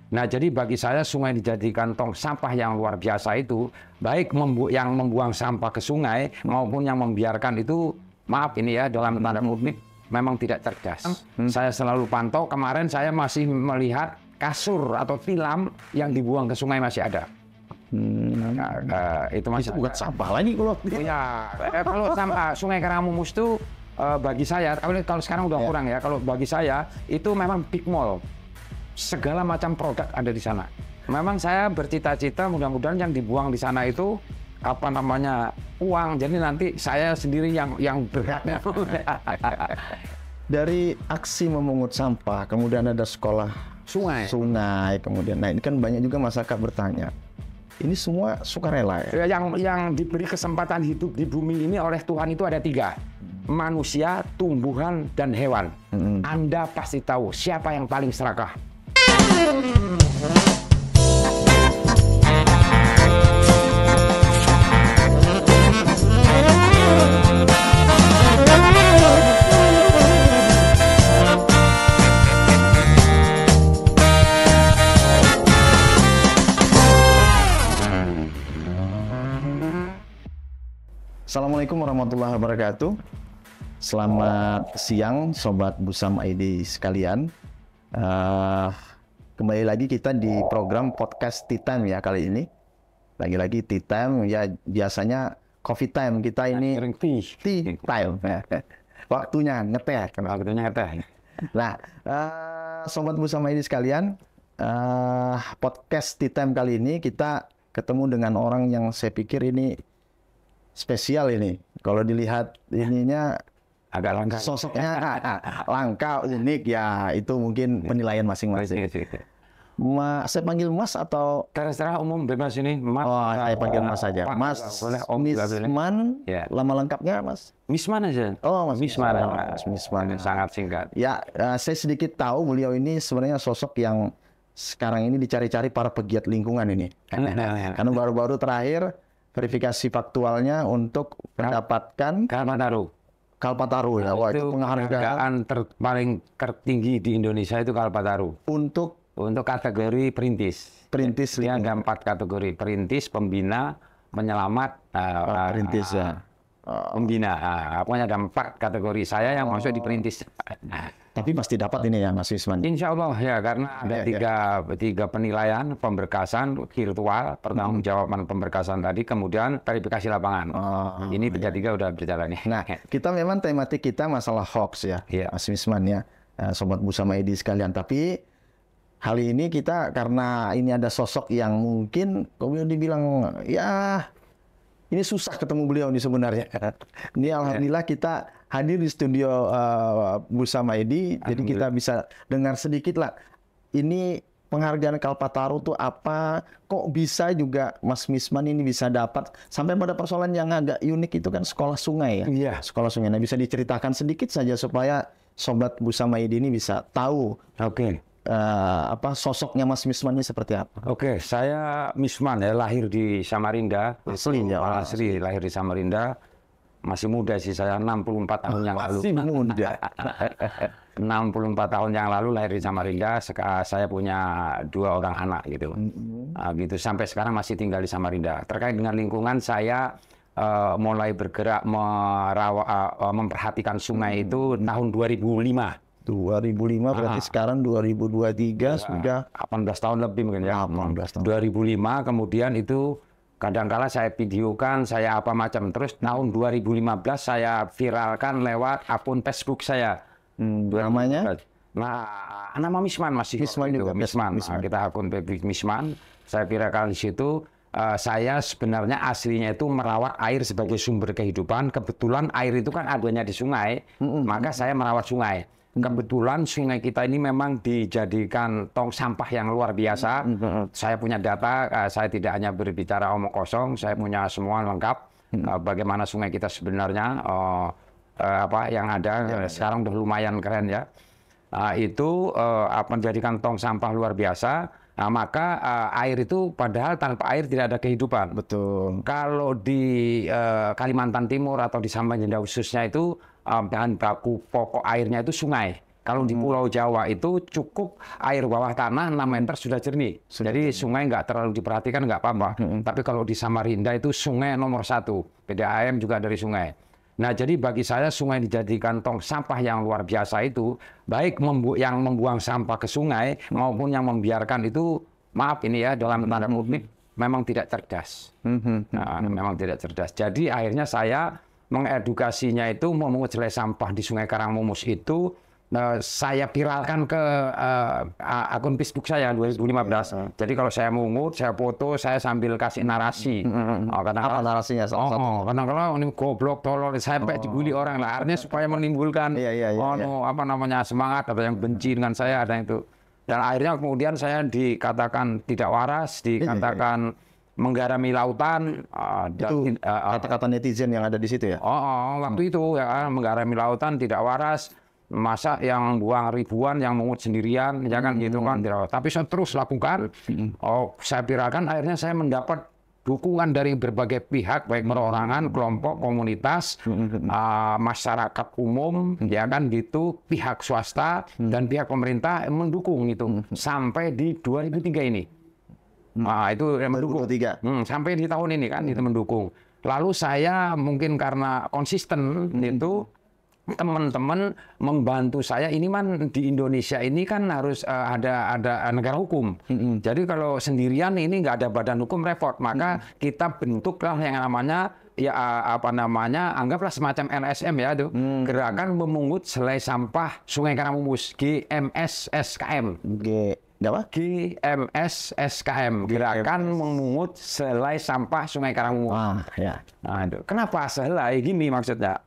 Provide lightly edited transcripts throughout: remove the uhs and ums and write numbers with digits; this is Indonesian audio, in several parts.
Nah, jadi bagi saya sungai dijadikan tong sampah yang luar biasa itu, baik yang membuang sampah ke sungai maupun yang membiarkan itu, maaf ini ya, dalam tanda kutip, memang tidak cerdas. Saya selalu pantau, kemarin saya masih melihat kasur atau tilam yang dibuang ke sungai masih ada. Itu masih bukan sampah lagi kalau ya, kalau sampah Sungai Karangamumus itu bagi saya, kalau sekarang udah kurang ya, kalau bagi saya itu memang big mall. Segala macam produk ada di sana. Memang saya bercita-cita mudah-mudahan yang dibuang di sana itu apa namanya uang. Jadi nanti saya sendiri yang beratnya. Dari aksi memungut sampah, kemudian ada sekolah Sungai, kemudian nah ini kan banyak juga masyarakat bertanya. Ini semua sukarela ya? Yang diberi kesempatan hidup di bumi ini oleh Tuhan itu ada 3. Manusia, tumbuhan, dan hewan. Anda pasti tahu siapa yang paling serakah. Assalamualaikum warahmatullahi wabarakatuh. Selamat siang Sobat Busam ID sekalian. Kembali lagi kita di program podcast Tea Time ya kali ini. Lagi-lagi Tea Time ya, biasanya coffee time, kita ini tea time. Waktunya ngeteh. Nah, Sobat Busam ID sekalian, podcast Tea Time kali ini kita ketemu dengan orang yang saya pikir ini spesial ini. Kalau dilihat ininya agak langka, sosoknya langka, unik ya, itu mungkin penilaian masing-masing. Saya panggil Mas atau terserah, umum bebas ini. Mas. Oh, saya panggil Mas saja. Mas Misman, ya. Lama lengkapnya Mas? Misman aja. Oh, Mas Misman. Mas Misman. Sangat singkat. Ya, saya sedikit tahu beliau ini sebenarnya sosok yang sekarang ini dicari-cari para pegiat lingkungan ini. Karena baru-baru terakhir verifikasi faktualnya untuk mendapatkan Kalpataru ya. Wah, itu penghargaan paling tertinggi di Indonesia itu Kalpataru. Untuk kategori perintis. Dia ada 4 kategori: perintis, pembina, penyelamat, perintis ya. Pembina. Pokoknya ada 4 kategori. Saya yang masuk di perintis. Tapi pasti dapat ini ya Mas Wisman? Insya Allah ya, karena ada tiga penilaian: pemberkasan virtual, pertanggungjawaban pemberkasan tadi, kemudian verifikasi lapangan. Ini 3 udah berjalan nih. Nah, kita memang tematik kita masalah hoax ya, Mas Wisman ya, Sobat Busam ID sekalian. Tapi kali ini kita karena ini ada sosok yang mungkin kalau dibilang ya ini susah ketemu beliau nih sebenarnya. Ini alhamdulillah kita hadir di studio Busam ID, jadi kita bisa dengar sedikit lah. Ini penghargaan Kalpataru tuh apa? Kok bisa juga Mas Misman ini bisa dapat? Sampai pada persoalan yang agak unik itu kan sekolah sungai ya. Iya. Sekolah sungai. Nah, bisa diceritakan sedikit saja supaya Sobat Busam ID ini bisa tahu. Sosoknya Mas Misman ini seperti apa? Saya Misman ya, lahir di Samarinda. Asli lahir di Samarinda. Masih muda sih saya, 64 tahun yang lalu. Masih muda. 64 tahun yang lalu lahir di Samarinda. Saya punya 2 orang anak gitu. Gitu sampai sekarang masih tinggal di Samarinda. Terkait dengan lingkungan, saya mulai bergerak memperhatikan sungai itu tahun 2005. 2005 berarti sekarang 2023 sudah 18 tahun lebih mungkin ya. 18 tahun. 2005 kemudian itu kadang-kala saya videokan, saya apa macam. Terus tahun 2015 saya viralkan lewat akun Facebook saya. Namanya? Nama Misman masih. Misman juga. Misman. Kita akun Facebook Misman. Saya viralkan di situ. Saya sebenarnya aslinya itu merawat air sebagai sumber kehidupan. Kebetulan air itu kan adanya di sungai, maka saya merawat sungai. Kebetulan sungai kita ini memang dijadikan tong sampah yang luar biasa. Saya punya data, saya tidak hanya berbicara omong kosong, saya punya semua lengkap. Bagaimana sungai kita sebenarnya, yang ada sekarang udah lumayan keren ya. Itu menjadikan tong sampah luar biasa. Maka air itu padahal tanpa air tidak ada kehidupan. Betul. Kalau di Kalimantan Timur atau di Samarinda khususnya itu bahan baku pokok airnya itu sungai. Kalau di Pulau Jawa itu cukup air bawah tanah 6 meter sudah jernih. Jadi sungai nggak terlalu diperhatikan, nggak apa-apa. Tapi kalau di Samarinda itu sungai nomor 1. PDAM juga dari sungai. Nah, jadi bagi saya sungai dijadikan tong sampah yang luar biasa itu, baik yang membuang sampah ke sungai maupun yang membiarkan itu, maaf ini ya, dalam tanda kutip, memang tidak cerdas. Nah, memang tidak cerdas. Jadi akhirnya saya mengedukasinya itu memungut selai sampah di Sungai Karangmumus itu, saya viralkan ke akun Facebook saya 2015. Jadi kalau saya mungut, saya foto, saya sambil kasih narasi. Apa narasinya? Kadang-kadang ini goblok, tolol, sampai dibully orang lah. Artinya supaya menimbulkan semangat, ada yang benci dengan saya, ada yang itu. Dan akhirnya kemudian saya dikatakan tidak waras, dikatakan menggarami lautan. Itu kata-kata netizen yang ada di situ ya? Waktu itu ya, menggarami lautan, tidak waras. Masa yang buang ribuan, yang mengut sendirian, ya kan gitu kan. Tapi saya terus lakukan. Saya viralkan, akhirnya saya mendapat dukungan dari berbagai pihak, baik perorangan, kelompok, komunitas, masyarakat umum, ya kan gitu, pihak swasta dan pihak pemerintah mendukung itu sampai di 2003 ini. Itu mendukung. Sampai di tahun ini kan itu mendukung. Lalu saya mungkin karena konsisten itu, teman-teman membantu saya. Ini man di Indonesia ini kan harus ada negara hukum. Jadi kalau sendirian ini nggak ada badan hukum, repot. Maka kita bentuklah yang namanya anggaplah semacam LSM ya tuh, Gerakan Memungut Selai Sampah Sungai Karangmumus, GMS-SKM. GMS-SKM, Gerakan Memungut Selai Sampah Sungai Karangmumus. Kenapa selai? Gini maksudnya.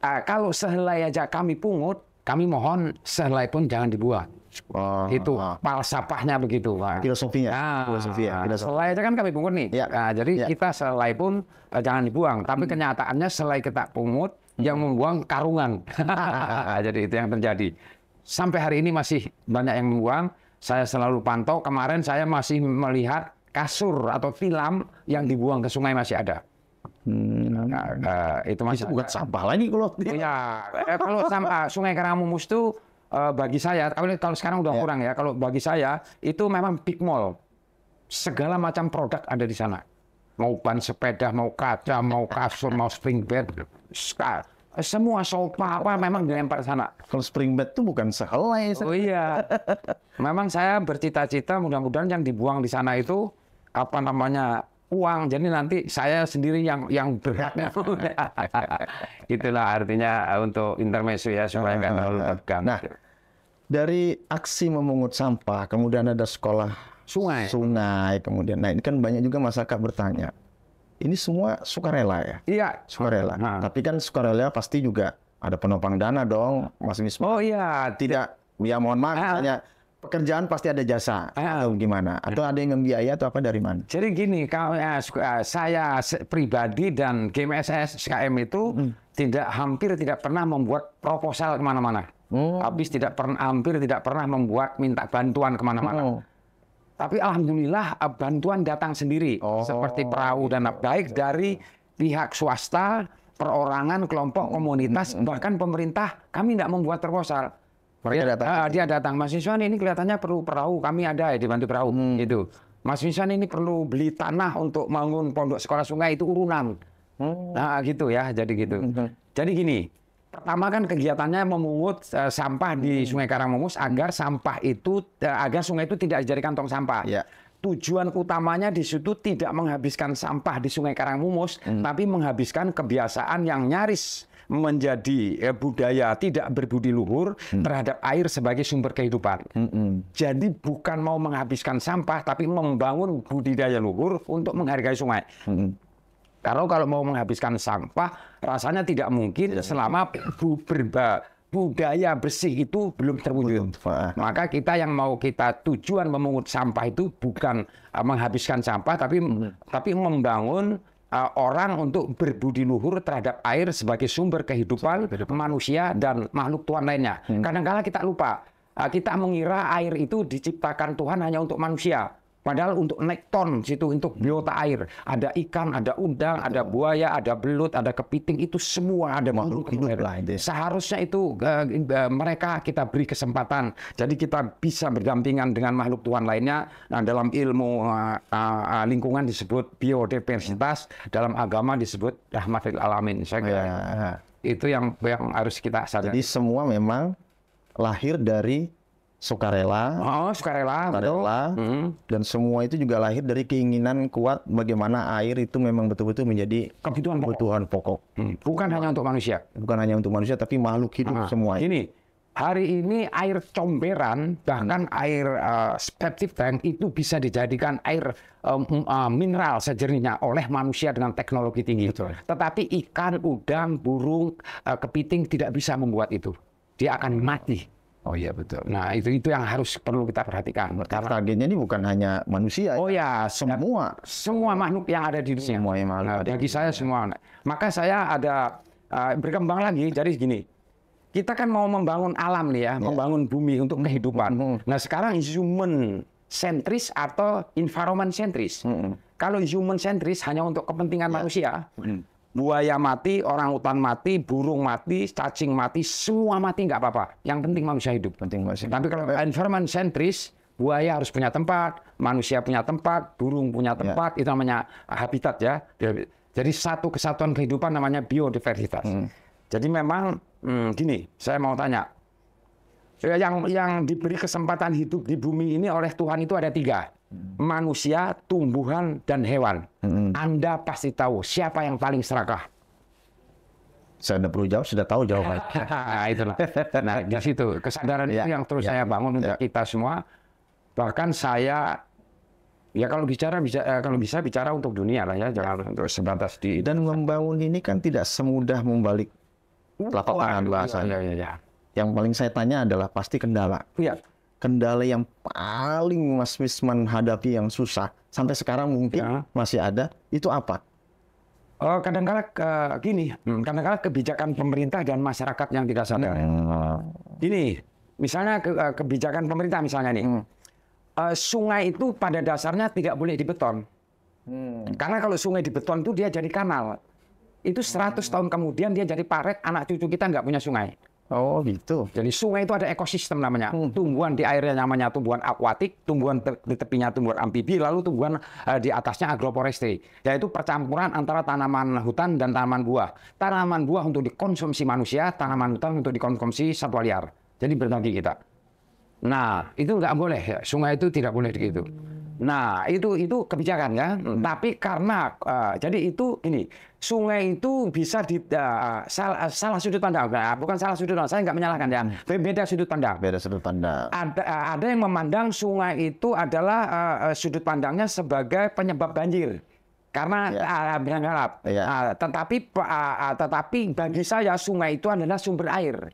Kalau sehelai aja kami pungut, kami mohon sehelai pun jangan dibuat. Itu falsafahnya begitu, Pak. Filosofinya. Selai aja kan kami pungut nih. Jadi kita sehelai pun jangan dibuang. Tapi kenyataannya selai kita pungut, yang membuang karungan. Jadi itu yang terjadi. Sampai hari ini masih banyak yang membuang. Saya selalu pantau. Kemarin saya masih melihat kasur atau tilam yang dibuang ke sungai masih ada. Itu masih bukan sampah lagi kalau kalau sampah Sungai Karangmumus itu bagi saya, kalau sekarang udah kurang ya. Kalau bagi saya itu memang big mall, segala macam produk ada di sana. Mau ban sepeda, mau kaca, mau kasur, mau spring bed, semua sofa apa memang dilempar sana. Kalau spring bed itu bukan sehelai. Memang saya bercita-cita mudah-mudahan yang dibuang di sana itu uang, jadi nanti saya sendiri yang beratnya. Itulah artinya untuk intermezzo ya, supaya nggak terlalu tegang. Nah, dari aksi memungut sampah, kemudian ada sekolah sungai, kemudian, nah ini kan banyak juga masyarakat bertanya, ini semua sukarela ya? Iya, sukarela. Tapi kan sukarela pasti juga ada penopang dana dong, Mas Misman. Tidak, ya mohon maaf, misalnya pekerjaan pasti ada jasa atau gimana? Atau ada yang membiayai atau apa dari mana? Jadi gini, kalau saya pribadi dan GMS-SKM itu hampir tidak pernah membuat proposal kemana-mana. Habis hampir tidak pernah minta bantuan kemana-mana. Tapi alhamdulillah bantuan datang sendiri, seperti perahu dan baik dari pihak swasta, perorangan, kelompok, komunitas, bahkan pemerintah. Kami tidak membuat proposal. Dia datang, Mas Miswan ini kelihatannya perlu perahu, kami ada dibantu perahu. Gitu. Mas Miswan ini perlu beli tanah untuk bangun pondok sekolah sungai, itu urunan. Nah gitu ya, jadi gitu. Jadi gini, pertama kan kegiatannya memungut sampah di Sungai Karangmumus agar sungai itu tidak dijadikan tong sampah. Tujuan utamanya di situ tidak menghabiskan sampah di Sungai Karangmumus, tapi menghabiskan kebiasaan yang nyaris menjadi budaya tidak berbudi luhur terhadap air sebagai sumber kehidupan. Jadi bukan mau menghabiskan sampah, tapi membangun budidaya luhur untuk menghargai sungai. Kalau mau menghabiskan sampah, rasanya tidak mungkin selama budaya bersih itu belum terwujud. Maka tujuan memungut sampah itu bukan menghabiskan sampah, tapi membangun orang untuk berbudi luhur terhadap air sebagai sumber kehidupan manusia dan makhluk Tuhan lainnya. Kadang-kadang kita lupa, kita mengira air itu diciptakan Tuhan hanya untuk manusia. Padahal untuk naik ton situ untuk biota air, ada ikan, ada udang, ada buaya, ada belut, ada kepiting, itu semua ada makhluk hidup lah. Seharusnya itu mereka kita beri kesempatan. Jadi kita bisa berdampingan dengan makhluk Tuhan lainnya. Nah, dalam ilmu lingkungan disebut biodiversitas, dalam agama disebut rahmatil alamin. Saya kira itu yang harus kita sadari. Jadi semua memang lahir dari sukarela, dan semua itu juga lahir dari keinginan kuat bagaimana air itu memang betul-betul menjadi kebutuhan pokok. Bukan hanya untuk manusia. Bukan hanya untuk manusia, tapi makhluk hidup semua. Ini, hari ini air comberan, bahkan air septic tank itu bisa dijadikan air mineral sejernihnya oleh manusia dengan teknologi tinggi. Betul. Tetapi ikan, udang, burung, kepiting tidak bisa membuat itu. Dia akan mati. Oh iya betul. Nah itu yang harus perlu kita perhatikan. Targetnya ini bukan hanya manusia. Oh ya, semua makhluk yang ada di dunia. Semua yang makhluk. Bagi saya semua. Maka saya ada berkembang lagi. Jadi gini, kita kan mau membangun alam nih ya, membangun bumi untuk kehidupan. Nah sekarang human sentris atau environment sentris. Kalau human sentris hanya untuk kepentingan manusia. Buaya mati, orang hutan mati, burung mati, cacing mati, semua mati nggak apa-apa. Yang penting manusia hidup. Tapi kalau environment sentris, buaya harus punya tempat, manusia punya tempat, burung punya tempat, itu namanya habitat ya. Jadi satu kesatuan kehidupan namanya biodiversitas. Jadi memang gini, saya mau tanya, yang diberi kesempatan hidup di bumi ini oleh Tuhan itu ada 3. Manusia, tumbuhan, dan hewan. Anda pasti tahu siapa yang paling serakah. Saya tidak perlu jawab, sudah tahu jawabannya. Itulah. Nah, di situ kesadaran itu yang terus saya bangun untuk kita semua. Bahkan saya, ya kalau bisa bicara untuk dunia lah ya, jangan untuk sebatas di. Dan membangun ini kan tidak semudah membalik telapak tangan bahasanya. Yang paling saya tanya adalah pasti kendala. Iya. Kendala yang paling Mas Wisman hadapi yang susah sampai sekarang mungkin masih ada, itu apa? Kadang-kala kadang-kala kebijakan pemerintah dan masyarakat yang tidak sadar. Ini, misalnya kebijakan pemerintah misalnya nih, sungai itu pada dasarnya tidak boleh dibeton. Karena kalau sungai dibeton itu dia jadi kanal. Itu 100 tahun kemudian dia jadi paret, anak cucu kita nggak punya sungai. Oh gitu. Jadi sungai itu ada ekosistem namanya. Tumbuhan di airnya namanya tumbuhan akuatik, tumbuhan di tepinya tumbuhan amfibi, lalu tumbuhan di atasnya agroforestry. Yaitu percampuran antara tanaman hutan dan tanaman buah. Tanaman buah untuk dikonsumsi manusia, tanaman hutan untuk dikonsumsi satwa liar. Jadi berbagi kita. Nah, itu nggak boleh. Sungai itu tidak boleh begitu. Nah, itu kebijakan ya. Tapi karena jadi itu ini sungai itu bisa salah sudut pandang. Nah, bukan salah sudut pandang. Saya nggak menyalahkan ya. Beda sudut pandang. Beda sudut pandang. Ada yang memandang sungai itu adalah sudut pandangnya sebagai penyebab banjir. Karena tetapi bagi saya sungai itu adalah sumber air.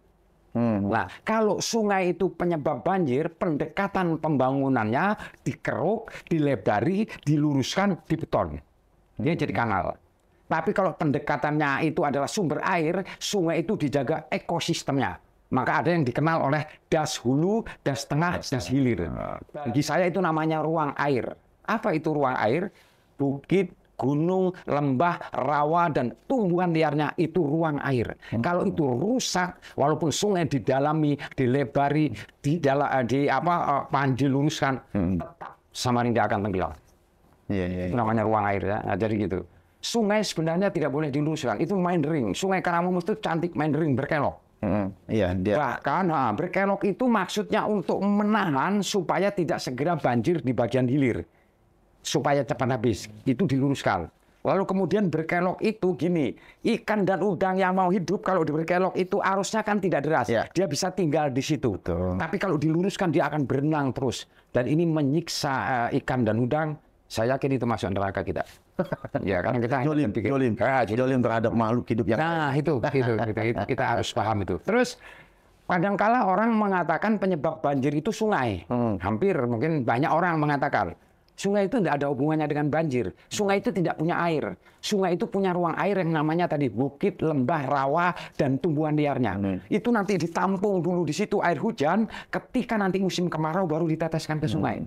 Nah, kalau sungai itu penyebab banjir, pendekatan pembangunannya dikeruk, dilebari, diluruskan, dibeton. Dia jadi kanal. Tapi kalau pendekatannya itu adalah sumber air, sungai itu dijaga ekosistemnya. Maka ada yang dikenal oleh das hulu, das tengah, das hilir. Bagi saya itu namanya ruang air. Apa itu ruang air? Bukit, gunung, lembah, rawa, dan tumbuhan liarnya itu ruang air. Kalau itu rusak, walaupun sungai didalami, dilebari, diluruskan, tetap Samarinda akan tenggelam. Itu namanya ruang air ya. Nah, jadi gitu. Sungai sebenarnya tidak boleh diluruskan. Itu meandering. Sungai Karamumus itu cantik meandering, berkelok. Bahkan berkelok itu maksudnya untuk menahan supaya tidak segera banjir di bagian hilir. Supaya cepat habis, itu diluruskan. Lalu kemudian berkelok itu gini, ikan dan udang yang mau hidup kalau di berkelok itu arusnya kan tidak deras, dia bisa tinggal di situ. Tapi kalau diluruskan dia akan berenang terus, dan ini menyiksa ikan dan udang. Saya yakin itu masuk neraka kita. Ya karena kita jolim terhadap makhluk hidup yang. Nah itu kita harus paham itu. Terus kadangkala orang mengatakan penyebab banjir itu sungai. Hampir mungkin banyak orang mengatakan. Sungai itu tidak ada hubungannya dengan banjir. Sungai itu tidak punya air. Sungai itu punya ruang air yang namanya tadi bukit, lembah, rawa, dan tumbuhan liarnya. Itu nanti ditampung dulu di situ air hujan. Ketika nanti musim kemarau baru diteteskan ke sungai.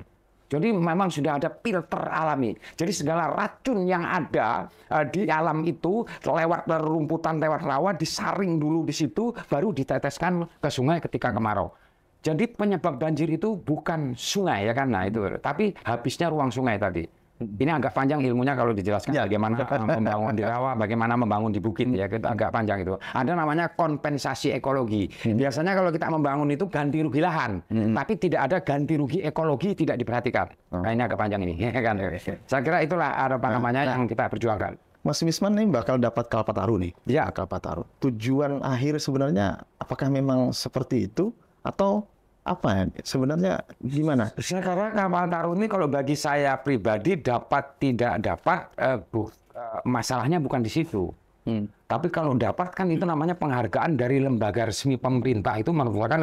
Jadi memang sudah ada filter alami. Jadi segala racun yang ada di alam itu lewat rumputan, lewat rawa disaring dulu di situ, baru diteteskan ke sungai ketika kemarau. Jadi penyebab banjir itu bukan sungai ya kan, nah itu, tapi habisnya ruang sungai tadi. Ini agak panjang ilmunya kalau dijelaskan bagaimana membangun di rawa, bagaimana membangun di bukit ya, itu agak panjang itu. Ada namanya kompensasi ekologi. Biasanya kalau kita membangun itu ganti rugi lahan, tapi tidak ada ganti rugi ekologi, tidak diperhatikan. Nah ini agak panjang ini, ya kan. Saya kira itulah apa namanya yang kita perjuangkan. Mas Misman ini bakal dapat Kalpataru nih. Ya. Kalpataru. Tujuan akhir sebenarnya apakah memang seperti itu atau apa ya? Sebenarnya gimana? Karena Kalpataru ini kalau bagi saya pribadi dapat tidak dapat masalahnya bukan di situ. Tapi kalau dapat kan itu namanya penghargaan dari lembaga resmi pemerintah, itu merupakan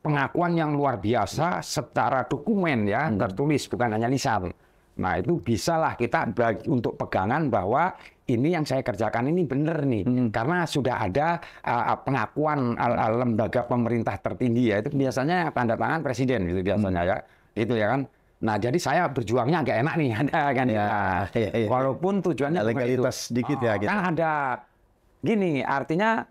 pengakuan yang luar biasa secara dokumen ya, tertulis bukan hanya lisan. Nah itu bisalah kita untuk pegangan bahwa ini yang saya kerjakan ini benar nih, karena sudah ada pengakuan lembaga pemerintah tertinggi ya, itu biasanya tanda tangan presiden gitu biasanya ya, itu ya kan. Nah jadi saya berjuangnya agak enak nih, ada kan ya. Walaupun tujuannya legalitas sedikit ya. Gitu. Kan ada gini, artinya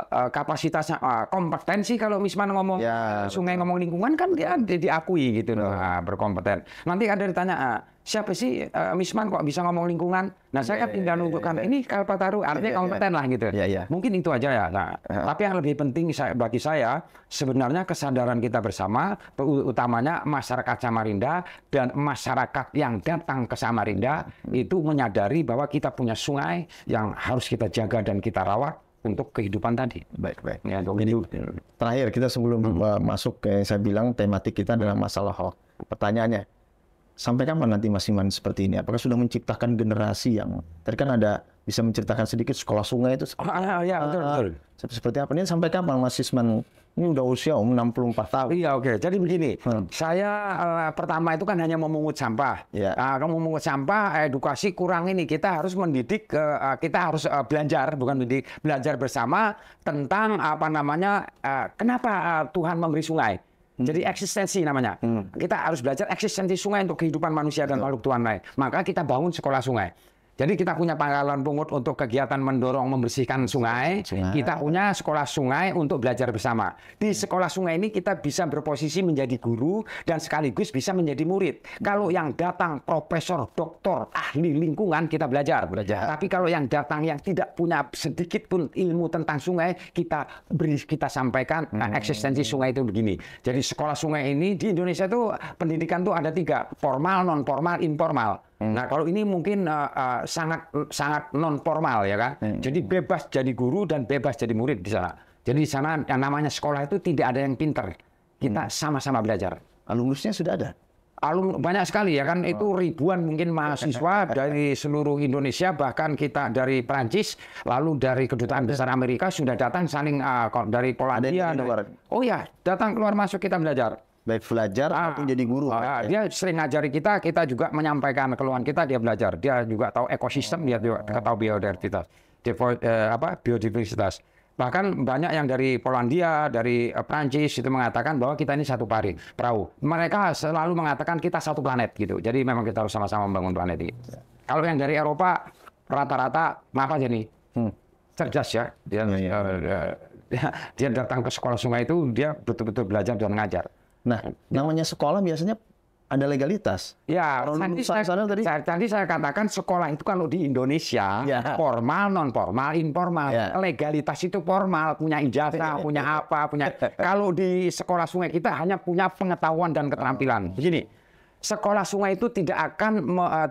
kapasitasnya, kompetensi kalau Misman ngomong sungai ngomong lingkungan kan dia diakui gitu loh, berkompeten. Nanti ada ditanya, siapa sih Misman kok bisa ngomong lingkungan? Nah saya kan tinggal nunjukkan ini Kalpataru artinya kompeten lah gitu. Mungkin itu aja ya. Nah, tapi yang lebih penting bagi saya sebenarnya kesadaran kita bersama, utamanya masyarakat Samarinda dan masyarakat yang datang ke Samarinda itu menyadari bahwa kita punya sungai yang harus kita jaga dan kita rawat untuk kehidupan tadi. Baik. Ya, jadi terakhir kita sebelum masuk ke saya bilang tematik kita adalah masalah hoax. Pertanyaannya, sampai kapan nanti Mas Iman seperti ini? Apakah sudah menciptakan generasi yang tadi kan ada bisa menceritakan sedikit sekolah sungai itu? Ya betul. Seperti apa ini? Sampai kapan Mas Isman? Ini udah usia 64 tahun. Iya, oke. Jadi begini, saya pertama itu kan hanya memungut sampah. Kalau memungut sampah, edukasi kurang ini. Kita harus mendidik, kita harus belajar, bukan mendidik, belajar bersama tentang apa namanya, kenapa Tuhan memberi sungai. Jadi eksistensi namanya. Kita harus belajar eksistensi sungai untuk kehidupan manusia dan makhluk Tuhan lain. Maka kita bangun sekolah sungai. Jadi kita punya pangkalan pungut untuk kegiatan mendorong membersihkan sungai. Kita punya sekolah sungai untuk belajar bersama. Di sekolah sungai ini kita bisa berposisi menjadi guru dan sekaligus bisa menjadi murid. Kalau yang datang profesor, doktor, ahli lingkungan kita belajar. Tapi kalau yang datang yang tidak punya sedikit pun ilmu tentang sungai, kita sampaikan eksistensi sungai itu begini. Jadi sekolah sungai ini di Indonesia itu pendidikan tuh ada 3, formal, non formal, informal. Nah kalau ini mungkin sangat non formal ya kan. Jadi bebas jadi guru dan bebas jadi murid di sana. Jadi di sana yang namanya sekolah itu tidak ada yang pinter. Kita sama-sama belajar. Alumnusnya sudah ada? Banyak sekali ya kan. Itu ribuan mungkin mahasiswa dari seluruh Indonesia, bahkan kita dari Prancis, lalu dari Kedutaan Besar Amerika sudah datang saling dari Polandia. Oh ya, datang keluar masuk kita belajar. Baik belajar ataupun jadi guru. Dia sering ngajari kita juga menyampaikan keluhan kita, dia belajar. Dia juga tahu ekosistem, dia juga tahu biodiversitas. Bahkan banyak yang dari Polandia, dari Prancis itu mengatakan bahwa kita ini satu perahu. Mereka selalu mengatakan kita satu planet gitu. Jadi memang kita harus sama-sama membangun planet ini. Kalau yang dari Eropa rata-rata apa aja nih? Cerdas ya. Dia datang ke sekolah sungai itu dia betul-betul belajar dan ngajar. Nah, namanya sekolah biasanya ada legalitas. Ya, tadi saya katakan sekolah itu kalau di Indonesia formal, non formal, informal. Legalitas itu formal, punya ijazah, punya apa, Kalau di sekolah sungai kita hanya punya pengetahuan dan keterampilan. Begini, sekolah sungai itu tidak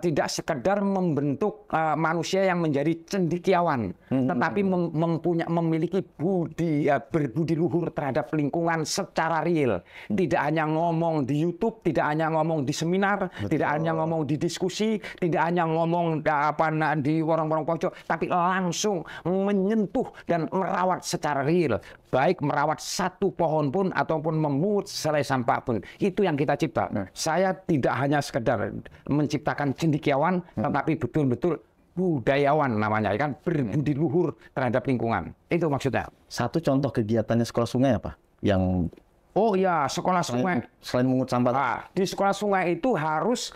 tidak sekedar membentuk manusia yang menjadi cendekiawan, tetapi memiliki berbudi luhur terhadap lingkungan secara real. Tidak hanya ngomong di YouTube, tidak hanya ngomong di seminar, tidak hanya ngomong di diskusi, tidak hanya ngomong di warung-warung pojok, tapi langsung menyentuh dan merawat secara real. Baik merawat satu pohon pun ataupun memungut selai sampah pun. Itu yang kita cipta. Saya tidak hanya sekedar menciptakan cendekiawan, tetapi betul-betul budayawan namanya, kan, berbudi luhur terhadap lingkungan. Itu maksudnya. Satu contoh kegiatannya sekolah sungai apa? Yang Oh iya, sekolah sungai. Selain mengut sampah. Nah, di sekolah sungai itu harus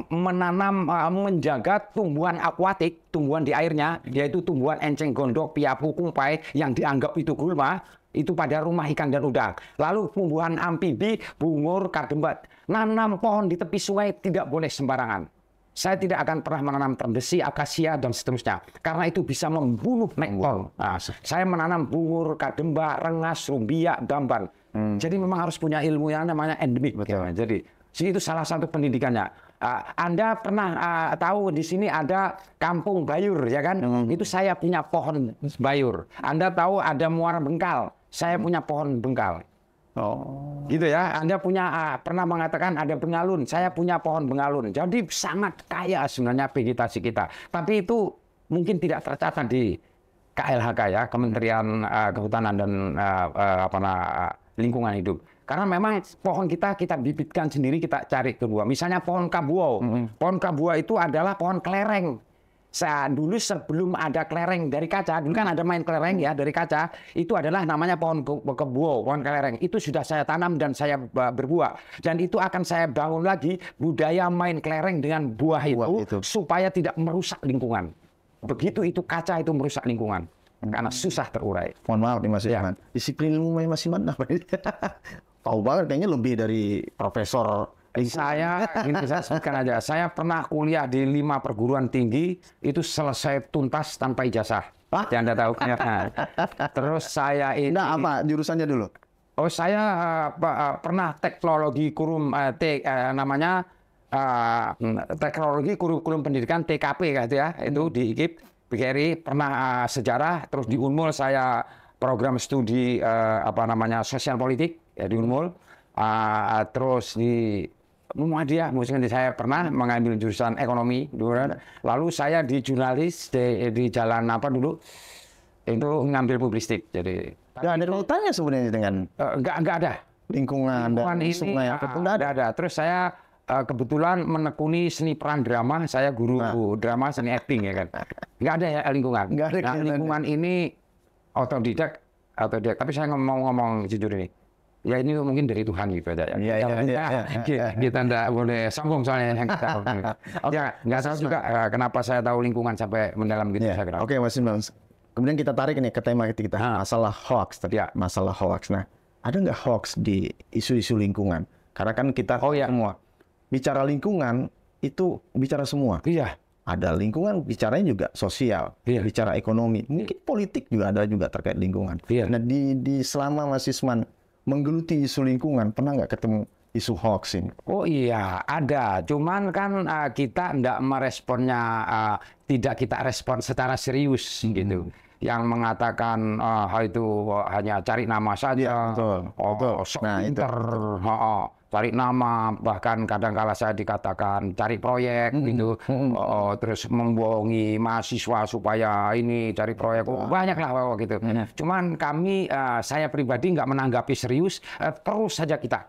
menanam, menjaga tumbuhan akuatik, tumbuhan di airnya, yaitu tumbuhan enceng gondok, piapu, kumpai, yang dianggap itu gulma, itu pada rumah ikan dan udang. Lalu tumbuhan amfibi, bungur, kadembat. Nanam pohon di tepi sungai tidak boleh sembarangan. Saya tidak akan pernah menanam termbesi, akasia, dan seterusnya. Karena itu bisa membunuh nekton. Nah, saya menanam bungur, kademba, rengas, rumbia, damban. Jadi memang harus punya ilmu yang namanya endemik. Jadi itu salah satu pendidikannya. Anda pernah tahu di sini ada Kampung Bayur, ya kan? Itu saya punya pohon bayur. Anda tahu ada Muara Bengkal, saya punya pohon bengkal. Oh, gitu ya. Anda punya pernah mengatakan ada bengalun, saya punya pohon bengalun. Jadi sangat kaya sebenarnya vegetasi kita. Tapi itu mungkin tidak tercatat di KLHK ya, Kementerian Kehutanan dan Lingkungan Hidup. Karena memang pohon kita bibitkan sendiri, kita cari keluar. Misalnya pohon kabuau. Pohon kabuau itu adalah pohon kelereng. Dulu sebelum ada kelereng dari kaca, dulu kan ada main kelereng ya dari kaca, itu adalah namanya pohon kebuau, pohon kelereng. Itu sudah saya tanam dan saya berbuah. Dan itu akan saya bangun lagi budaya main kelereng dengan buah itu supaya tidak merusak lingkungan. Begitu itu kaca itu merusak lingkungan karena susah terurai. Mohon maaf nih Mas Isman. Disiplin ilmu Mas Isman apa ini? Tahu banget kayaknya lebih dari profesor. Saya sebutkan aja, saya pernah kuliah di 5 perguruan tinggi, itu selesai tuntas tanpa ijazah. Ya, Anda tahu. Terus saya ini... Nah, apa jurusannya dulu? Oh, saya pernah teknologi namanya teknologi kurikulum pendidikan TKP gitu ya, itu di IKIP, BKRI, pernah sejarah, terus di Unmul saya program studi sosial politik ya di Unmul, terus di Muhammadiyah, mungkin saya pernah mengambil jurusan ekonomi, lalu saya di jurnalis di jalan apa dulu itu ngambil publistik. Jadi nggak ada kaitannya sebenarnya dengan nggak ada lingkungan ini sungai apapun ada. Terus saya kebetulan menekuni seni peran drama, saya guru drama seni acting ya kan. Nggak ada ya lingkungan. Nggak ada lingkungan ini otodidak. Tapi saya ngomong jujur ini. Ya ini mungkin dari Tuhan gitu aja ya. Kita nggak boleh sombong soalnya yang kita ya nggak tahu juga kenapa saya tahu lingkungan sampai mendalam gitu. Oke, Mas Isman. Kemudian kita tarik ini ke tema kita, masalah hoax tadi. Ya. Masalah hoax. Nah, ada nggak hoax di isu-isu lingkungan? Karena kan kita semua bicara lingkungan itu bicara semua. Iya. Ada lingkungan, bicaranya juga sosial, bicara ekonomi, mungkin politik juga ada juga terkait lingkungan. Nah, di selama Mas Isman menggeluti isu lingkungan, pernah nggak ketemu isu hoax ini? Oh iya, ada. Cuman kan kita tidak meresponnya, tidak kita respon secara serius gitu. Yang mengatakan hal itu hanya cari nama saja. Betul. Nah, itu. Cari nama, bahkan kadang-kala saya dikatakan cari proyek gitu, terus membohongi mahasiswa supaya ini cari proyek, banyaklah gitu. Cuman kami, saya pribadi nggak menanggapi serius, terus saja kita.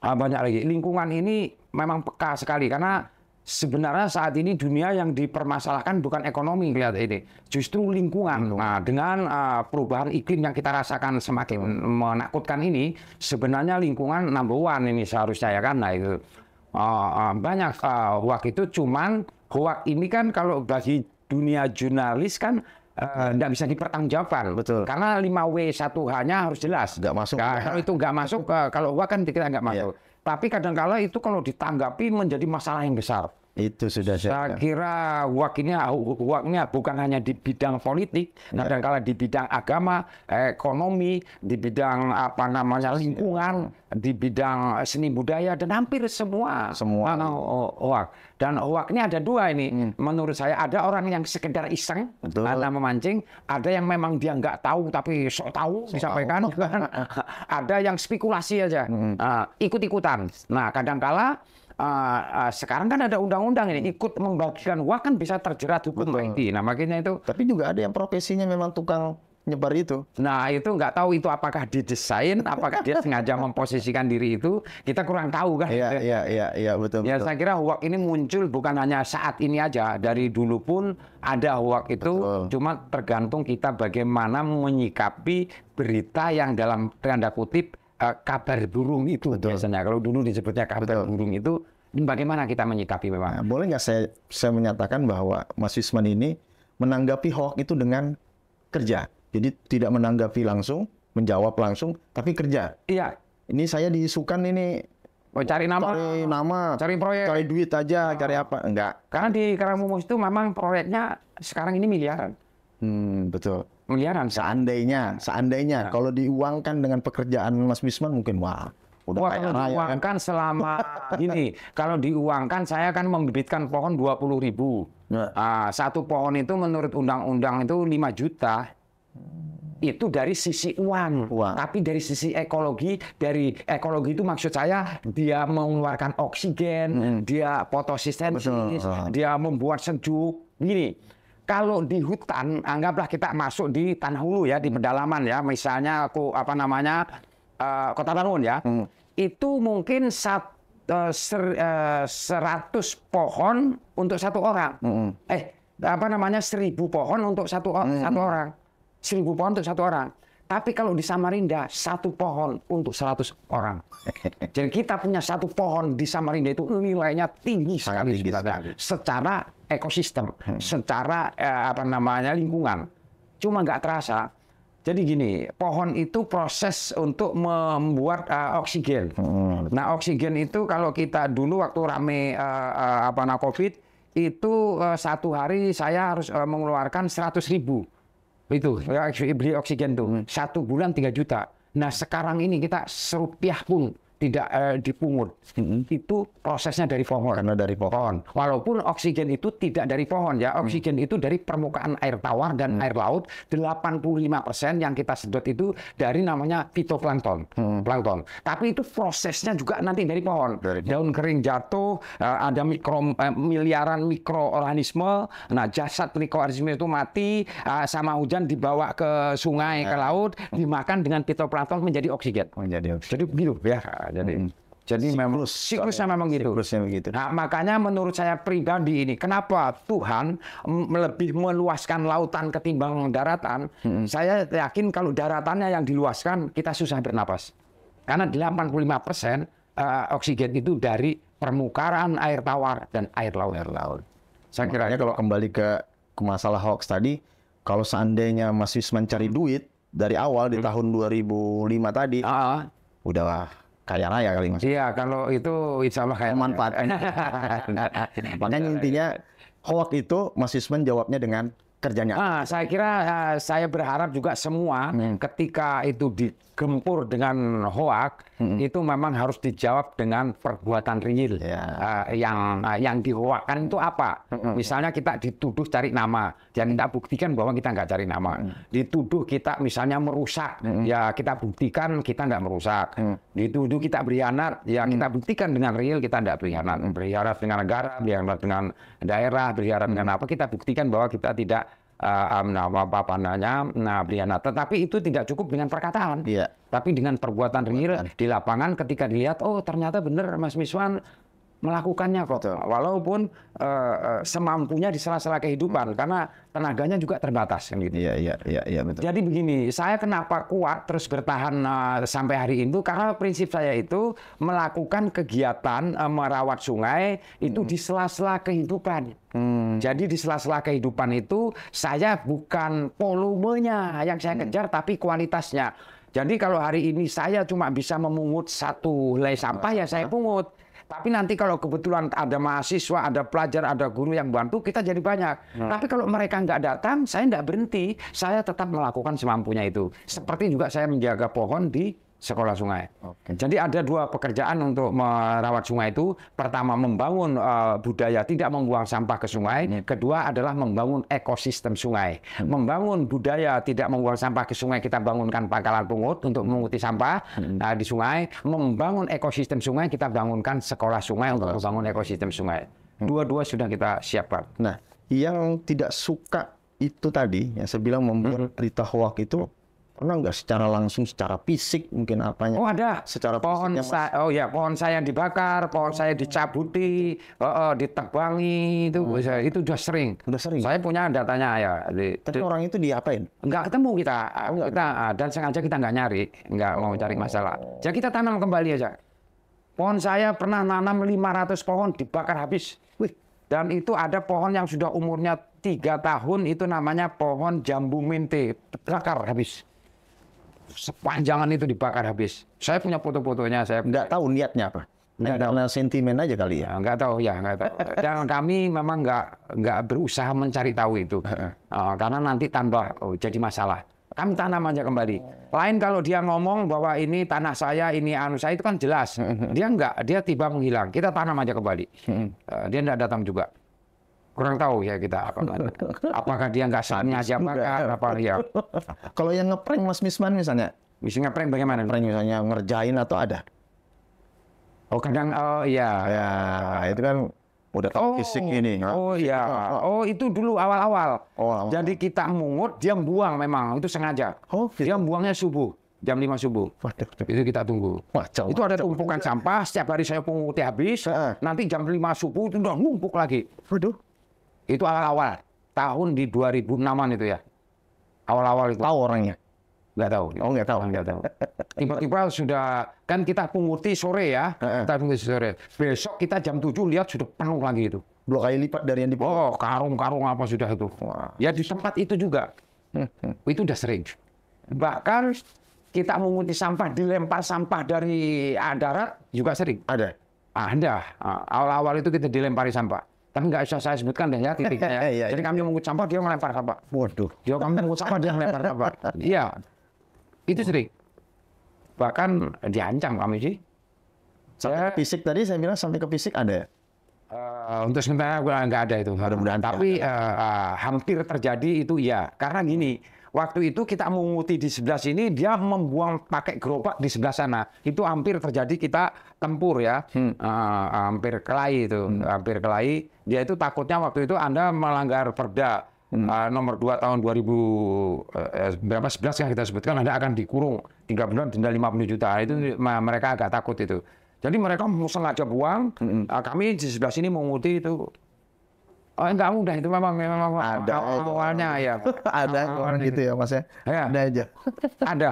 Banyak lagi. Lingkungan ini memang peka sekali karena sebenarnya saat ini dunia yang dipermasalahkan bukan ekonomi lihat ini, justru lingkungan. Nah, dengan perubahan iklim yang kita rasakan semakin menakutkan ini, sebenarnya lingkungan number one ini seharusnya ya kan. Nah itu banyak hoax itu, cuman hoax ini kan kalau bagi dunia jurnalis kan tidak bisa dipertanggungjawabkan. Betul. Karena 5W1H-nya harus jelas. Nggak masuk. Kalau itu nggak masuk, kalau hoax kan kita nggak masuk. Tapi kadang-kala itu kalau ditanggapi menjadi masalah yang besar. Itu sudah saya kira hoaxnya bukan hanya di bidang politik, kadang-kala di bidang agama, ekonomi, di bidang lingkungan, di bidang seni budaya, dan hampir semua hoax. Dan hoaxnya ada dua ini. Menurut saya ada orang yang sekedar iseng karena memancing, ada yang memang dia nggak tahu tapi sok tahu disampaikan. Ada yang spekulasi aja, ikut-ikutan. Nah, kadang-kala sekarang kan ada undang-undang ini, ikut membagikan hoax kan bisa terjerat hukum IT. Nah, makanya itu. Tapi juga ada yang profesinya memang tukang nyebar itu. Nah, itu nggak tahu itu apakah didesain, apakah dia sengaja memposisikan diri itu, kita kurang tahu kan. Iya, betul. Ya, saya kira hoax ini muncul bukan hanya saat ini aja, dari dulu pun ada hoax itu, cuma tergantung kita bagaimana menyikapi berita yang dalam tanda kutip kabar burung itu biasanya. Kalau dulu disebutnya kabar burung itu, bagaimana kita menyikapi memang? Nah, boleh nggak saya menyatakan bahwa Mas Wisman ini menanggapi hoax itu dengan kerja. Jadi tidak menanggapi langsung, menjawab langsung, tapi kerja. Iya. Ini saya diisukan ini cari nama, cari proyek, cari duit aja, cari apa? Enggak. Karena di Karangmumus itu memang proyeknya sekarang ini miliaran. Betul. Miliaran. Seandainya kalau diuangkan dengan pekerjaan Mas Wisman mungkin wah udah kaya kalau raya diuangkan kan. selama gini, kalau diuangkan saya kan membibitkan pohon 20.000. Satu pohon itu menurut undang-undang itu 5 juta. Itu dari sisi uang. Tapi dari sisi ekologi itu maksud saya dia mengeluarkan oksigen, dia fotosintesis, dia membuat sejuk. Gini, kalau di hutan, anggaplah kita masuk di tanah hulu ya, di pedalaman ya, misalnya Kota Bangun ya, itu mungkin 100 pohon untuk satu orang. 1.000 pohon untuk satu orang. 1.000 pohon untuk satu orang. Tapi kalau di Samarinda, 1 pohon untuk 100 orang. Jadi kita punya 1 pohon di Samarinda itu nilainya tinggi sekali secara ekosistem, secara lingkungan. Cuma nggak terasa. Jadi gini, pohon itu proses untuk membuat oksigen. Nah, oksigen itu kalau kita dulu waktu rame COVID itu 1 hari saya harus mengeluarkan 100.000. Itu beli oksigen tuh 1 bulan 3 juta. Nah sekarang ini kita serupiah pun tidak dipungut. Itu prosesnya dari pohon. Karena dari pohon. Walaupun oksigen itu tidak dari pohon ya. Oksigen itu dari permukaan air tawar dan air laut. 85% yang kita sedot itu dari namanya fitoplankton. Plankton. Tapi itu prosesnya juga nanti dari pohon. Daun kering jatuh, ada miliaran mikroorganisme. Nah jasad mikroorganisme itu mati, sama hujan dibawa ke sungai, ke laut, dimakan dengan fitoplankton menjadi oksigen. Jadi begitu ya. Jadi memang siklusnya memang gitu. Nah, makanya menurut saya pribadi ini, kenapa Tuhan lebih meluaskan lautan ketimbang daratan? Saya yakin kalau daratannya yang diluaskan, kita susah bernapas. Karena 85% oksigen itu dari permukaan air tawar dan air laut. Saya kira kalau kembali ke masalah hoax tadi, kalau seandainya Mas Wisman cari duit dari awal di tahun 2005 tadi, udah kaya raya kali Mas. Iya, kalau itu insya Allah kayak manfaatnya. Makanya intinya hoax itu Mas Wisman jawabnya dengan kerjanya. Saya kira saya berharap juga semua ketika itu digempur dengan hoax itu memang harus dijawab dengan perbuatan real. Yang dihoakkan itu apa? Misalnya kita dituduh cari nama, dan kita buktikan bahwa kita nggak cari nama. Dituduh kita misalnya merusak, ya kita buktikan kita nggak merusak. Dituduh kita berkhianat, ya kita buktikan dengan real kita nggak berkhianat. Berkhianat dengan negara, berkhianat dengan daerah, berkhianat dengan apa? Kita buktikan bahwa kita tidak berkhianat. Tetapi itu tidak cukup dengan perkataan, tapi dengan perbuatan real di lapangan. Ketika dilihat, oh ternyata benar Mas Wisman melakukannya kok, walaupun semampunya di sela-sela kehidupan, karena tenaganya juga terbatas. Gitu. Iya, betul. Jadi begini, saya kenapa kuat terus bertahan sampai hari itu, karena prinsip saya itu melakukan kegiatan merawat sungai itu di sela-sela kehidupan. Jadi di sela-sela kehidupan itu saya bukan volumenya yang saya kejar, tapi kualitasnya. Jadi kalau hari ini saya cuma bisa memungut 1 helai sampah, ya saya pungut. Tapi nanti kalau kebetulan ada mahasiswa, ada pelajar, ada guru yang bantu, kita jadi banyak. Tapi kalau mereka nggak datang, saya nggak berhenti. Saya tetap melakukan semampunya itu. Seperti juga saya menjaga pohon di sekolah sungai. Jadi ada 2 pekerjaan untuk merawat sungai itu. Pertama, membangun budaya tidak membuang sampah ke sungai. Kedua adalah membangun ekosistem sungai. Membangun budaya tidak membuang sampah ke sungai, kita bangunkan pangkalan pungut untuk memunguti sampah di sungai. Membangun ekosistem sungai, kita bangunkan sekolah sungai untuk membangun ekosistem sungai. Dua-dua sudah kita siapkan. Nah, yang tidak suka itu tadi, yang saya bilang membuat berita hoax itu Pernah nggak secara langsung, secara fisik mungkin apanya? Oh ada. Secara pohon fisiknya, oh ya, pohon saya dibakar, pohon saya dicabuti, ditebangi itu udah sering. Udah sering. Saya punya datanya ya. Tapi orang itu diapain? Nggak ketemu kita, dan sengaja kita nggak nyari, nggak mau cari masalah. Jadi kita tanam kembali aja. Pohon saya pernah nanam 500 pohon dibakar habis. Wih. Dan itu ada pohon yang sudah umurnya 3 tahun, itu namanya pohon jambu mente, bakar habis. Sepanjangan itu dibakar habis. Saya punya foto-fotonya. Saya nggak tahu niatnya apa. Karena sentimen aja kali ya. Nggak tahu ya, nggak tahu. Dan kami memang nggak berusaha mencari tahu itu, karena nanti tambah jadi masalah. Kami tanam aja kembali. Lain kalau dia ngomong bahwa ini tanah saya, ini anu saya, itu kan jelas. Dia nggak, dia tiba menghilang. Kita tanam aja kembali. Dia nggak datang juga. Kurang tahu ya kita. Apakah dia nggak sengaja bakar apa ya? Kalau yang ngeprank Mas Misman misalnya, bisa ngeprank bagaimana? Ngeprank misalnya ngerjain atau ada? Oh kadang, iya. Ya itu kan udah tahu fisik ini. Oh iya. Oh itu dulu awal-awal. Oh, jadi kita mungut, dia buang memang, itu sengaja. Oh, dia buangnya subuh, jam 5 subuh. Waduh. Itu kita tunggu. Itu ada tumpukan sampah, setiap hari saya punguti habis, nanti jam 5 subuh itu udah numpuk lagi. Waduh. Itu awal-awal, tahun di 2006-an itu ya. Awal-awal itu. Tahu orangnya? Nggak tahu. Oh, nggak tahu. Nggak tahu. Tiba-tiba sudah, kan kita punguti sore ya. Kita punguti sore. Besok kita jam 7 lihat sudah penuh lagi itu. 2 kali lipat dari yang di Oh, karung-karung apa sudah itu. Wah. Ya di tempat itu juga. Itu udah sering. Bahkan kita menguti sampah, dilempar sampah dari darat juga sering. Ada? Ada. Awal-awal itu kita dilempari sampah. Tapi nggak usah saya sebutkan deh ya titiknya. Iya. Jadi kami mengut sampah, dia melempar sampah. Waduh. Kami mengut sampah, dia melempar sampah. Iya. Itu sering. Bahkan diancam kami sih. Sampai ke fisik tadi saya bilang sampai ke fisik ada ya? Untuk sementara nggak ada itu. Tapi hampir terjadi itu ya. Karena gini, waktu itu kita menguti di sebelah sini, dia membuang pakai gerobak di sebelah sana. Itu hampir terjadi, kita tempur ya. Hampir kelahi itu. Hampir kelahi. Dia itu takutnya waktu itu Anda melanggar Perda nomor 2 tahun 2011 yang kita sebutkan, Anda akan dikurung 3 bulan, denda 50 juta. Itu mereka agak takut itu. Jadi mereka sengaja buang, kami di sebelah sini menguti itu. Oh, enggak mudah itu, memang ada awalnya ya. Ada orang gitu ya Mas ya? Ada aja. Ada.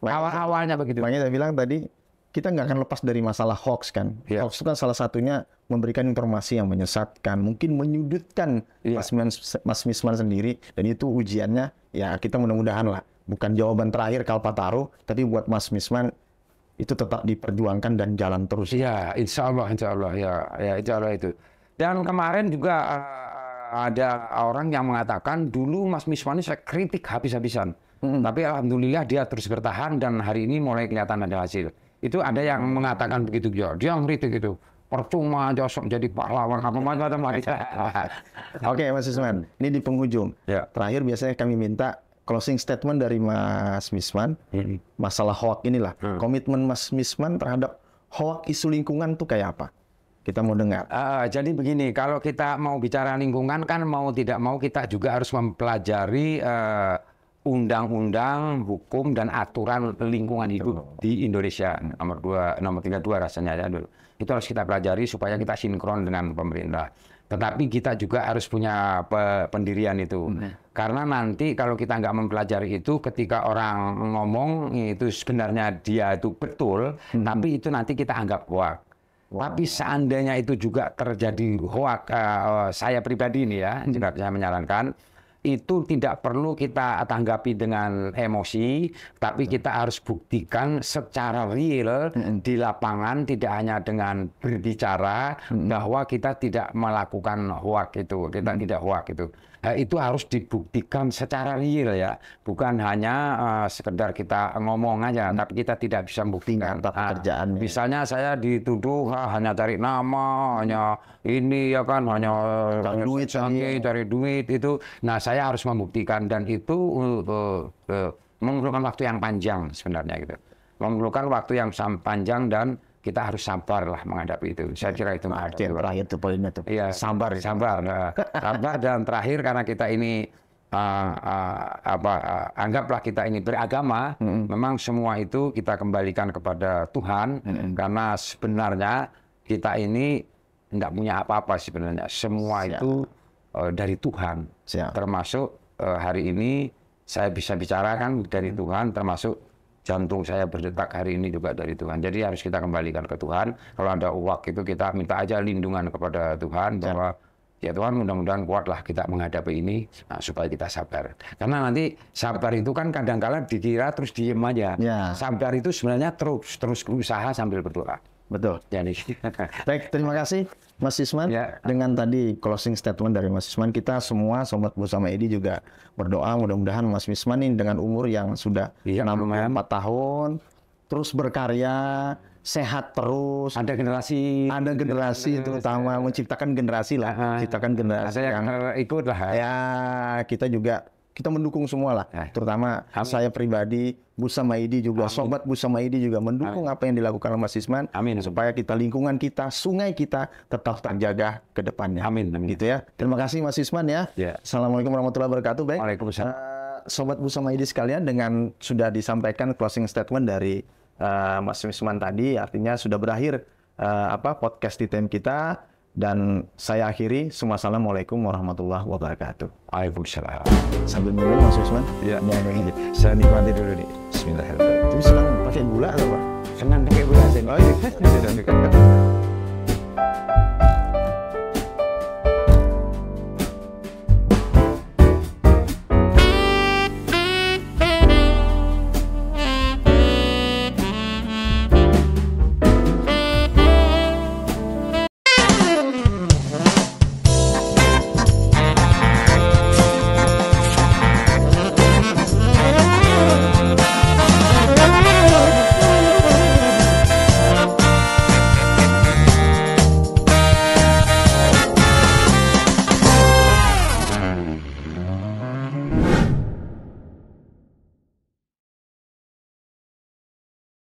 Awal-awalnya begitu. Makanya saya bilang tadi, kita nggak akan lepas dari masalah hoax kan. Yeah. Hoax itu kan salah satunya memberikan informasi yang menyesatkan, mungkin menyudutkan Mas Misman sendiri. Dan itu ujiannya, ya kita mudah-mudahan lah. Bukan jawaban terakhir Kalpataru, tapi buat Mas Misman, itu tetap diperjuangkan dan jalan terus. Iya, insya Allah ya, insya Allah itu. Dan kemarin juga ada orang yang mengatakan dulu Mas Misman ini saya kritik habis-habisan, tapi alhamdulillah dia terus bertahan dan hari ini mulai kelihatan ada hasil. Itu ada yang mengatakan begitu juga, dia kritik itu percuma josok jadi pahlawan apa macam-macam lagi. Oke Mas Misman, ini di penghujung. Ya. Terakhir biasanya kami minta closing statement dari Mas Misman, masalah hoax inilah. Komitmen Mas Misman terhadap hoax isu lingkungan tuh kayak apa? Kita mau dengar. Jadi begini, kalau kita mau bicara lingkungan kan mau tidak mau kita juga harus mempelajari undang-undang, hukum dan aturan lingkungan hidup di Indonesia. Nomor 32 rasanya ya dulu. Itu harus kita pelajari supaya kita sinkron dengan pemerintah. Tetapi kita juga harus punya pendirian itu. Karena nanti kalau kita nggak mempelajari itu, ketika orang ngomong itu sebenarnya dia itu betul, tapi itu nanti kita anggap hoax. Tapi seandainya itu juga terjadi hoax, saya pribadi ini ya, juga saya menyarankan, itu tidak perlu kita tanggapi dengan emosi, tapi kita harus buktikan secara real di lapangan, tidak hanya dengan berbicara bahwa kita tidak melakukan hoax itu, kita tidak hoax itu. Itu harus dibuktikan secara real ya, bukan hanya sekedar kita ngomong aja, tapi kita tidak bisa membuktikan. Pekerjaan. Misalnya saya dituduh hanya cari nama, hanya ini ya kan, hanya cari duit itu. Nah saya harus membuktikan dan itu memerlukan waktu yang panjang sebenarnya gitu, memerlukan waktu yang panjang dan kita harus sabar lah menghadapi itu. Saya kira itu terakhir tuh poinnya tuh. Iya, sabar dan terakhir karena kita ini anggaplah kita ini beragama, memang semua itu kita kembalikan kepada Tuhan, karena sebenarnya kita ini tidak punya apa-apa sebenarnya. Semua itu dari Tuhan. Termasuk hari ini saya bisa bicarakan dari Tuhan, termasuk jantung saya berdetak hari ini juga dari Tuhan. Jadi harus kita kembalikan ke Tuhan. Kalau ada uak itu kita minta aja lindungan kepada Tuhan, bahwa ya Tuhan mudah-mudahan kuatlah kita menghadapi ini, supaya kita sabar. Karena nanti sabar itu kan kadang-kala dikira terus diem aja. Sabar itu sebenarnya terus berusaha sambil berdoa. Betul. Jadi baik, terima kasih Mas Isman. Dengan tadi closing statement dari Mas Isman, kita semua Sobat Bersama Edi juga berdoa mudah-mudahan Mas Isman ini dengan umur yang sudah 64 tahun terus berkarya, sehat terus. Ada generasi terutama menciptakan generasi lah, ciptakan generasi yang ikut lah. Ya, kita mendukung semua lah, terutama saya pribadi, Bersama Edi juga, Sobat Bersama Edi juga mendukung apa yang dilakukan oleh Mas Isman, supaya lingkungan kita, sungai kita tetap terjaga ke depannya. Amin. Gitu ya. Terima kasih Mas Isman ya. Assalamualaikum warahmatullahi wabarakatuh. Baik. Waalaikumsalam. Sobat Bersama Edi sekalian, dengan sudah disampaikan closing statement dari Mas Isman tadi, artinya sudah berakhir podcast di time kita. Dan saya akhiri, Assalamualaikum warahmatullahi wabarakatuh. Waalaikumsalam. Sambil minum Mas Usman. Iya. Saya nikmati dulu nih. Bismillahirrahmanirrahim. Tapi senang pakai gula atau apa? Senang pakai gula sih. Oh iya.